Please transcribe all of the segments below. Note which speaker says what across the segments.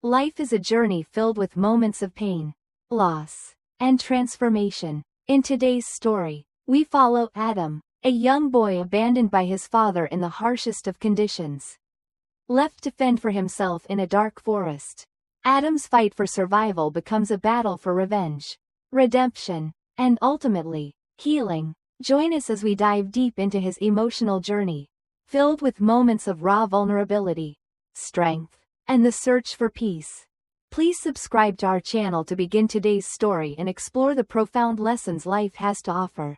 Speaker 1: Life is a journey filled with moments of pain, loss, and transformation. In today's story, we follow Adam, a young boy abandoned by his father in the harshest of conditions. Left to fend for himself in a dark forest, Adam's fight for survival becomes a battle for revenge, redemption, and ultimately, healing. Join us as we dive deep into his emotional journey, filled with moments of raw vulnerability, strength, and the search for peace. Please subscribe to our channel to begin today's story and explore the profound lessons life has to offer.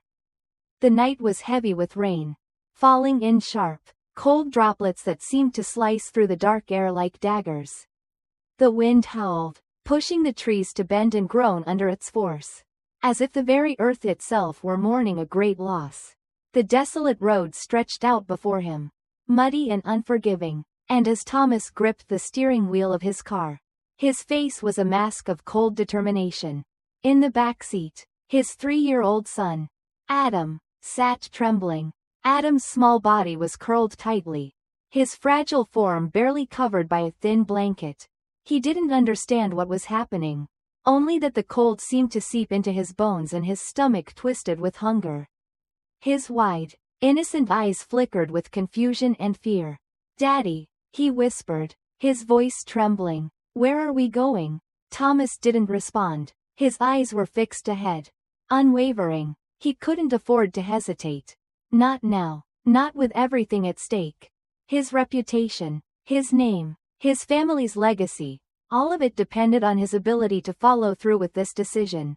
Speaker 1: The night was heavy with rain, falling in sharp, cold droplets that seemed to slice through the dark air like daggers. The wind howled, pushing the trees to bend and groan under its force, as if the very earth itself were mourning a great loss. The desolate road stretched out before him, muddy and unforgiving, and as Thomas gripped the steering wheel of his car, his face was a mask of cold determination. In the back seat, his 3-year-old son, Adam, sat trembling. Adam's small body was curled tightly, his fragile form barely covered by a thin blanket. He didn't understand what was happening, only that the cold seemed to seep into his bones and his stomach twisted with hunger. His wide, innocent eyes flickered with confusion and fear. "Daddy," he whispered, his voice trembling. "Where are we going?" Thomas didn't respond. His eyes were fixed ahead, unwavering. He couldn't afford to hesitate. Not now, not with everything at stake. His reputation, his name, his family's legacy, all of it depended on his ability to follow through with this decision.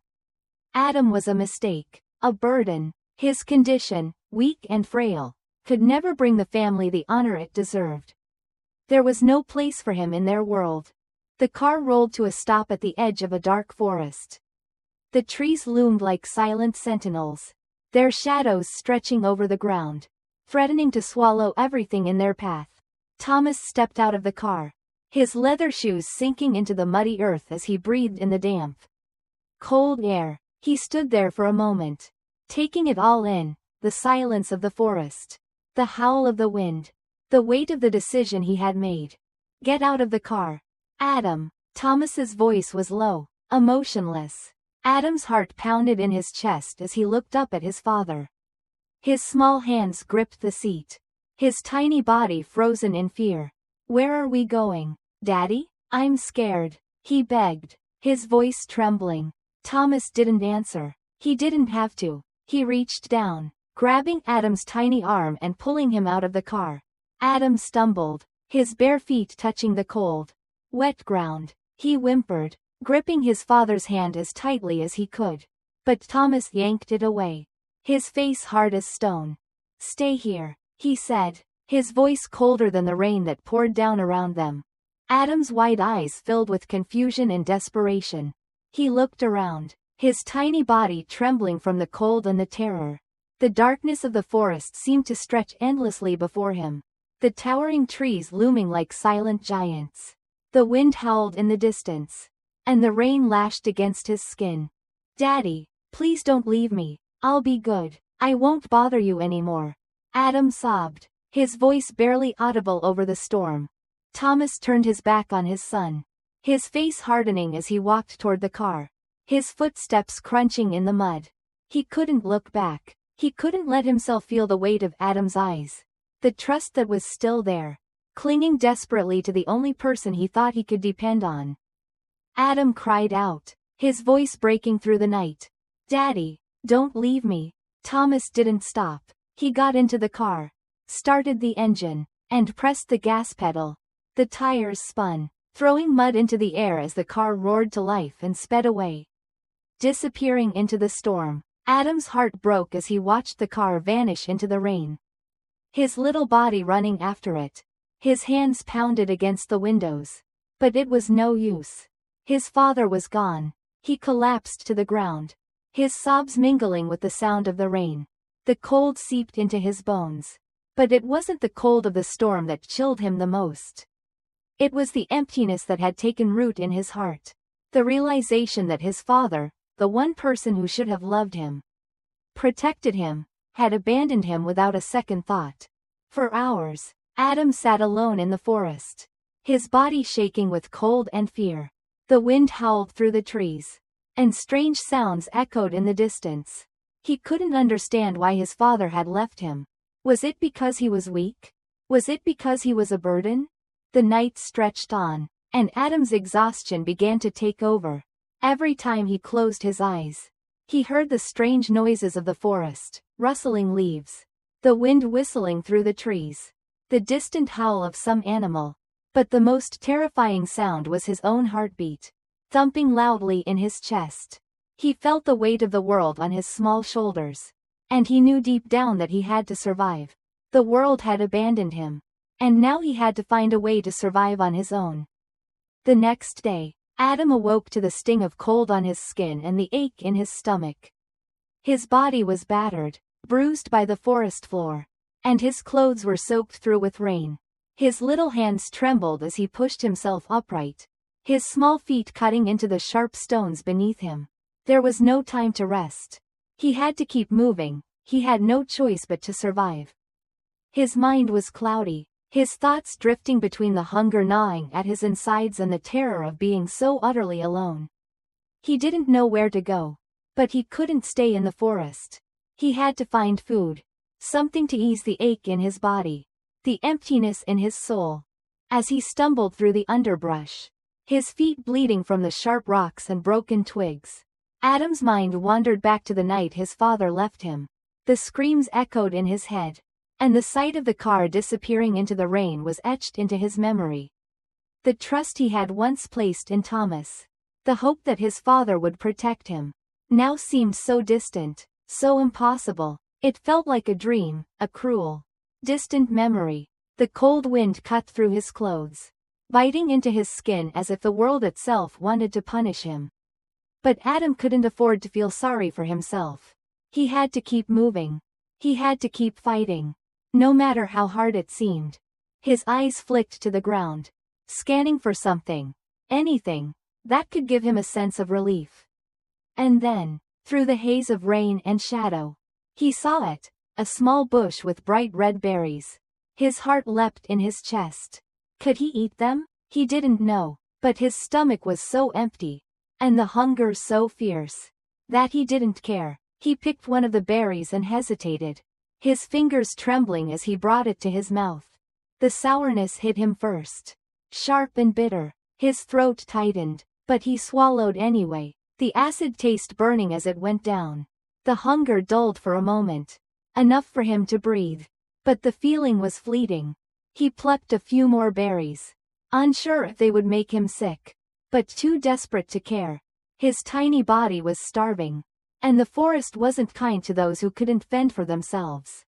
Speaker 1: Adam was a mistake, a burden. His condition, weak and frail, could never bring the family the honor it deserved. There was no place for him in their world. The car rolled to a stop at the edge of a dark forest. The trees loomed like silent sentinels, their shadows stretching over the ground, threatening to swallow everything in their path. Thomas stepped out of the car, his leather shoes sinking into the muddy earth as he breathed in the damp, cold air. He stood there for a moment, taking it all in, the silence of the forest, the howl of the wind, the weight of the decision he had made. "Get out of the car, Adam." Thomas's voice was low, emotionless. Adam's heart pounded in his chest as he looked up at his father. His small hands gripped the seat, his tiny body frozen in fear. "Where are we going, Daddy? I'm scared," he begged, his voice trembling. Thomas didn't answer. He didn't have to. He reached down, grabbing Adam's tiny arm and pulling him out of the car. Adam stumbled, his bare feet touching the cold, wet ground. He whimpered, gripping his father's hand as tightly as he could. But Thomas yanked it away, his face hard as stone. "Stay here," he said, his voice colder than the rain that poured down around them. Adam's wide eyes filled with confusion and desperation. He looked around, his tiny body trembling from the cold and the terror. The darkness of the forest seemed to stretch endlessly before him, the towering trees looming like silent giants. The wind howled in the distance, and the rain lashed against his skin. "Daddy, please don't leave me. I'll be good. I won't bother you anymore," Adam sobbed, his voice barely audible over the storm. Thomas turned his back on his son, his face hardening as he walked toward the car, his footsteps crunching in the mud. He couldn't look back. He couldn't let himself feel the weight of Adam's eyes, the trust that was still there, clinging desperately to the only person he thought he could depend on. Adam cried out, his voice breaking through the night. "Daddy, don't leave me." Thomas didn't stop. He got into the car, started the engine, and pressed the gas pedal. The tires spun, throwing mud into the air as the car roared to life and sped away, disappearing into the storm. Adam's heart broke as he watched the car vanish into the rain, his little body running after it. His hands pounded against the windows, but it was no use. His father was gone. He collapsed to the ground, his sobs mingling with the sound of the rain. The cold seeped into his bones, but it wasn't the cold of the storm that chilled him the most. It was the emptiness that had taken root in his heart, the realization that his father, the one person who should have loved him, protected him, had abandoned him without a second thought. For hours, Adam sat alone in the forest, his body shaking with cold and fear. The wind howled through the trees, and strange sounds echoed in the distance. He couldn't understand why his father had left him. Was it because he was weak? Was it because he was a burden? The night stretched on, and Adam's exhaustion began to take over. Every time he closed his eyes, he heard the strange noises of the forest, rustling leaves, the wind whistling through the trees, the distant howl of some animal. But the most terrifying sound was his own heartbeat, thumping loudly in his chest. He felt the weight of the world on his small shoulders, and he knew deep down that he had to survive. The world had abandoned him, and now he had to find a way to survive on his own. The next day, Adam awoke to the sting of cold on his skin and the ache in his stomach. His body was battered, bruised by the forest floor, and his clothes were soaked through with rain. His little hands trembled as he pushed himself upright, his small feet cutting into the sharp stones beneath him. There was no time to rest. He had to keep moving, he had no choice but to survive. His mind was cloudy, his thoughts drifting between the hunger gnawing at his insides and the terror of being so utterly alone. He didn't know where to go, but he couldn't stay in the forest. He had to find food, something to ease the ache in his body, the emptiness in his soul. As he stumbled through the underbrush, his feet bleeding from the sharp rocks and broken twigs, Adam's mind wandered back to the night his father left him. The screams echoed in his head, and the sight of the car disappearing into the rain was etched into his memory. The trust he had once placed in Thomas, the hope that his father would protect him, now seemed so distant, so impossible. It felt like a dream, a cruel, distant memory. The cold wind cut through his clothes, biting into his skin as if the world itself wanted to punish him. But Adam couldn't afford to feel sorry for himself. He had to keep moving. He had to keep fighting, no matter how hard it seemed. His eyes flicked to the ground, scanning for something, anything, that could give him a sense of relief. And then, through the haze of rain and shadow, he saw it, a small bush with bright red berries. His heart leapt in his chest. Could he eat them? He didn't know, but his stomach was so empty, and the hunger so fierce, that he didn't care. He picked one of the berries and hesitated, his fingers trembling as he brought it to his mouth. The sourness hit him first, sharp and bitter. His throat tightened, but he swallowed anyway, the acid taste burning as it went down. The hunger dulled for a moment, enough for him to breathe, but the feeling was fleeting. He plucked a few more berries, unsure if they would make him sick, but too desperate to care. His tiny body was starving, and the forest wasn't kind to those who couldn't fend for themselves.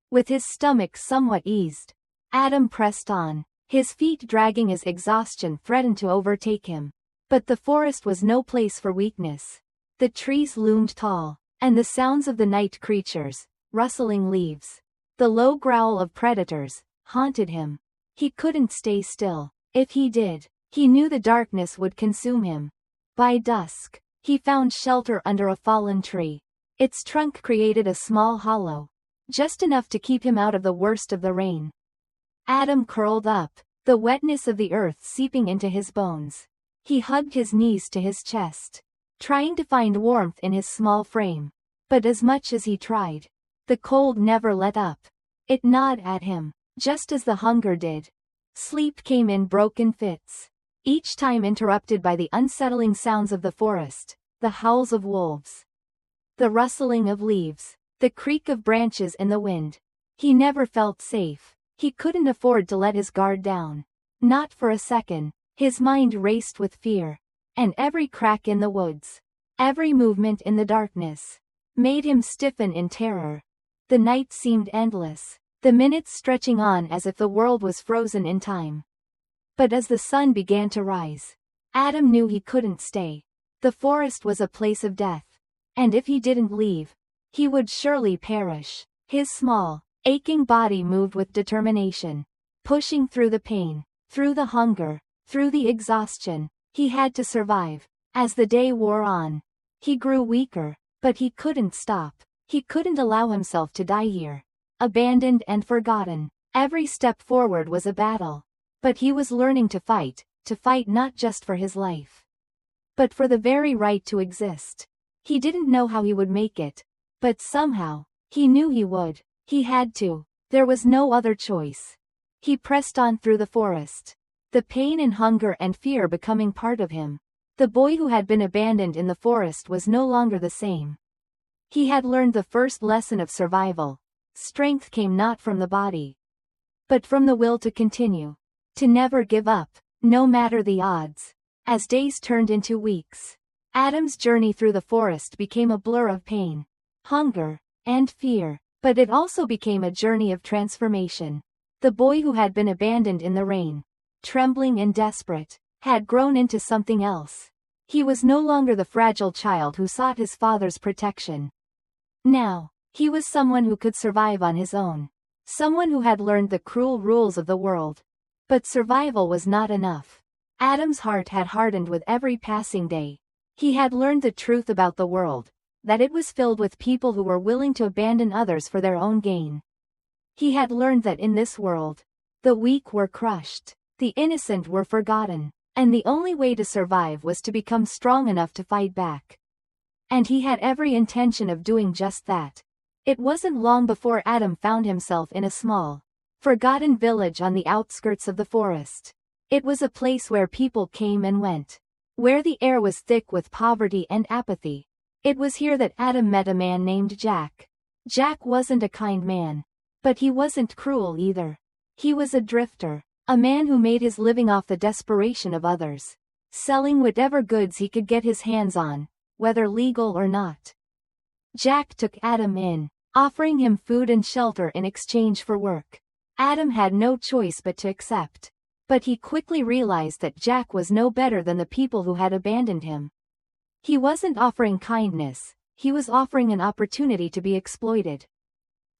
Speaker 1: With his stomach somewhat eased, Adam pressed on, his feet dragging as exhaustion threatened to overtake him. But the forest was no place for weakness. The trees loomed tall, and the sounds of the night creatures, rustling leaves, the low growl of predators, haunted him. He couldn't stay still. If he did, he knew the darkness would consume him. By dusk, he found shelter under a fallen tree. Its trunk created a small hollow, just enough to keep him out of the worst of the rain. Adam curled up, the wetness of the earth seeping into his bones. He hugged his knees to his chest, trying to find warmth in his small frame. But as much as he tried, the cold never let up. It gnawed at him, just as the hunger did. Sleep came in broken fits, each time interrupted by the unsettling sounds of the forest, the howls of wolves, the rustling of leaves, the creak of branches in the wind. He never felt safe. He couldn't afford to let his guard down. Not for a second. His mind raced with fear, and every crack in the woods, every movement in the darkness, made him stiffen in terror. The night seemed endless, the minutes stretching on as if the world was frozen in time. But as the sun began to rise, Adam knew he couldn't stay. The forest was a place of death, and if he didn't leave, he would surely perish. His small, aching body moved with determination, pushing through the pain, through the hunger, through the exhaustion. He had to survive. As the day wore on, he grew weaker, but he couldn't stop. He couldn't allow himself to die here, abandoned and forgotten. Every step forward was a battle. But he was learning to fight not just for his life, but for the very right to exist. He didn't know how he would make it, but somehow, he knew he would. He had to. There was no other choice. He pressed on through the forest, the pain and hunger and fear becoming part of him. The boy who had been abandoned in the forest was no longer the same. He had learned the first lesson of survival. Strength came not from the body, but from the will to continue. To never give up, no matter the odds. As days turned into weeks, Adam's journey through the forest became a blur of pain, hunger, and fear, but it also became a journey of transformation. The boy who had been abandoned in the rain, trembling and desperate, had grown into something else. He was no longer the fragile child who sought his father's protection. Now, he was someone who could survive on his own. Someone who had learned the cruel rules of the world. But survival was not enough. Adam's heart had hardened with every passing day. He had learned the truth about the world, that it was filled with people who were willing to abandon others for their own gain. He had learned that in this world, the weak were crushed, the innocent were forgotten, and the only way to survive was to become strong enough to fight back. And he had every intention of doing just that. It wasn't long before Adam found himself in a small, forgotten village on the outskirts of the forest. It was a place where people came and went, where the air was thick with poverty and apathy. It was here that Adam met a man named Jack. Jack wasn't a kind man, but he wasn't cruel either. He was a drifter, a man who made his living off the desperation of others, selling whatever goods he could get his hands on, whether legal or not. Jack took Adam in, offering him food and shelter in exchange for work. Adam had no choice but to accept. But he quickly realized that Jack was no better than the people who had abandoned him. He wasn't offering kindness, he was offering an opportunity to be exploited.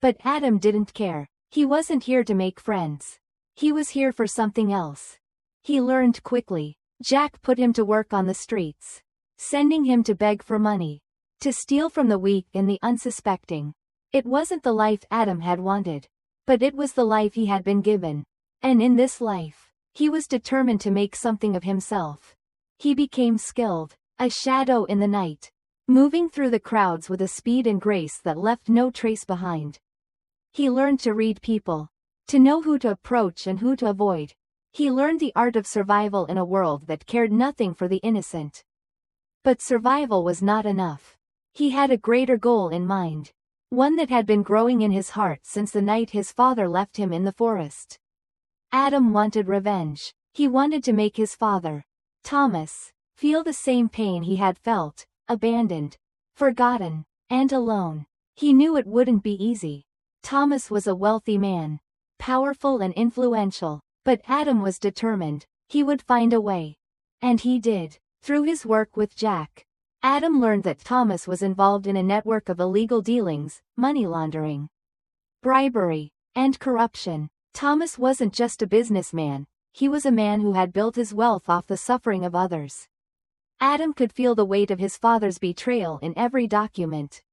Speaker 1: But Adam didn't care. He wasn't here to make friends. He was here for something else. He learned quickly. Jack put him to work on the streets, sending him to beg for money, to steal from the weak and the unsuspecting. It wasn't the life Adam had wanted, but it was the life he had been given. And in this life, he was determined to make something of himself. He became skilled, a shadow in the night, moving through the crowds with a speed and grace that left no trace behind. He learned to read people, to know who to approach and who to avoid. He learned the art of survival in a world that cared nothing for the innocent. But survival was not enough. He had a greater goal in mind, one that had been growing in his heart since the night his father left him in the forest. Adam wanted revenge. He wanted to make his father, Thomas, feel the same pain he had felt, abandoned, forgotten, and alone. He knew it wouldn't be easy. Thomas was a wealthy man, powerful and influential, but Adam was determined. He would find a way. And he did. Through his work with Jack, Adam learned that Thomas was involved in a network of illegal dealings, money laundering, bribery, and corruption. Thomas wasn't just a businessman, he was a man who had built his wealth off the suffering of others. Adam could feel the weight of his father's betrayal in every document,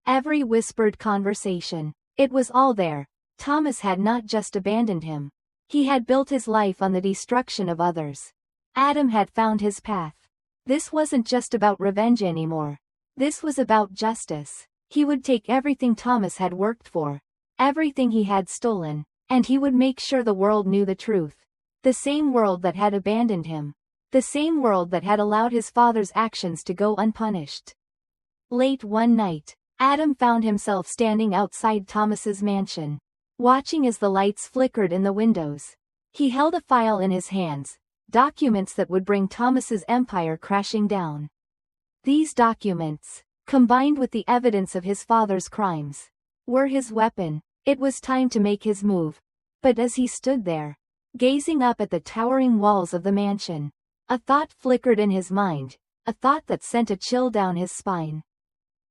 Speaker 1: every whispered conversation. It was all there. Thomas had not just abandoned him. He had built his life on the destruction of others. Adam had found his path. This wasn't just about revenge anymore. This was about justice. He would take everything Thomas had worked for, everything he had stolen, and he would make sure the world knew the truth. The same world that had abandoned him. The same world that had allowed his father's actions to go unpunished. Late one night, Adam found himself standing outside Thomas's mansion, watching as the lights flickered in the windows. He held a file in his hands, documents that would bring Thomas's empire crashing down. These documents, combined with the evidence of his father's crimes, were his weapon. It was time to make his move. But as he stood there, gazing up at the towering walls of the mansion, a thought flickered in his mind, a thought that sent a chill down his spine.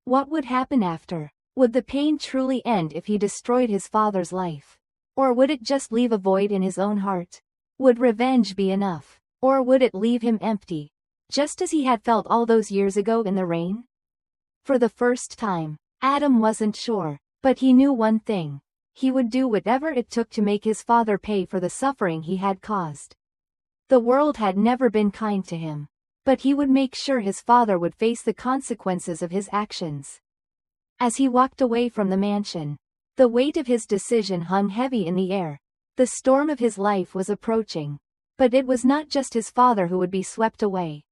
Speaker 1: What would happen after? Would the pain truly end if he destroyed his father's life? Or would it just leave a void in his own heart? Would revenge be enough? Or would it leave him empty, just as he had felt all those years ago in the rain? For the first time, Adam wasn't sure, but he knew one thing. He would do whatever it took to make his father pay for the suffering he had caused. The world had never been kind to him, but he would make sure his father would face the consequences of his actions. As he walked away from the mansion, the weight of his decision hung heavy in the air. The storm of his life was approaching. But it was not just his father who would be swept away.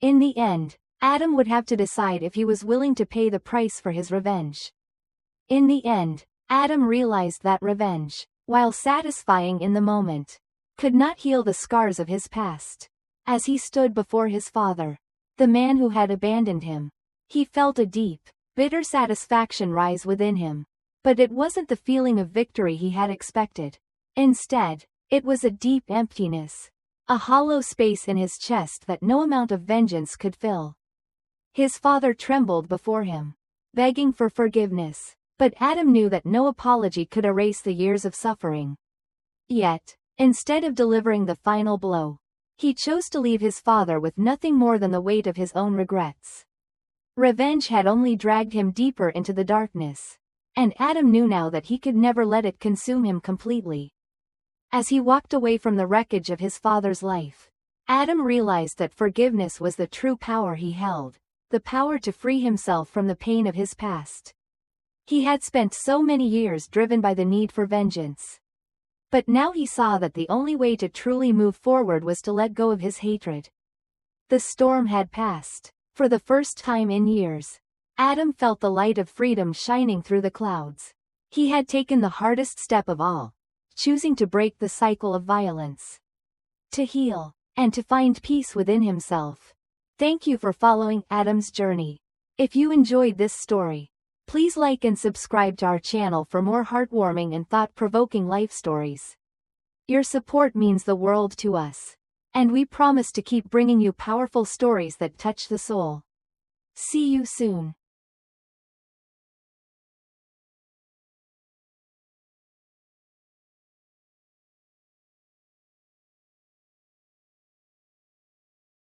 Speaker 1: In the end, Adam would have to decide if he was willing to pay the price for his revenge. In the end, Adam realized that revenge, while satisfying in the moment, could not heal the scars of his past. As he stood before his father, the man who had abandoned him, he felt a deep, bitter satisfaction rise within him. But it wasn't the feeling of victory he had expected. Instead, it was a deep emptiness, a hollow space in his chest that no amount of vengeance could fill. His father trembled before him, begging for forgiveness, but Adam knew that no apology could erase the years of suffering. Yet, instead of delivering the final blow, he chose to leave his father with nothing more than the weight of his own regrets. Revenge had only dragged him deeper into the darkness, and Adam knew now that he could never let it consume him completely. As he walked away from the wreckage of his father's life, Adam realized that forgiveness was the true power he held, the power to free himself from the pain of his past. He had spent so many years driven by the need for vengeance. But now he saw that the only way to truly move forward was to let go of his hatred. The storm had passed. For the first time in years, Adam felt the light of freedom shining through the clouds. He had taken the hardest step of all, choosing to break the cycle of violence, to heal, and to find peace within himself. Thank you for following Adam's journey. If you enjoyed this story, please like and subscribe to our channel for more heartwarming and thought-provoking life stories. Your support means the world to us, and we promise to keep bringing you powerful stories that touch the soul. See you soon.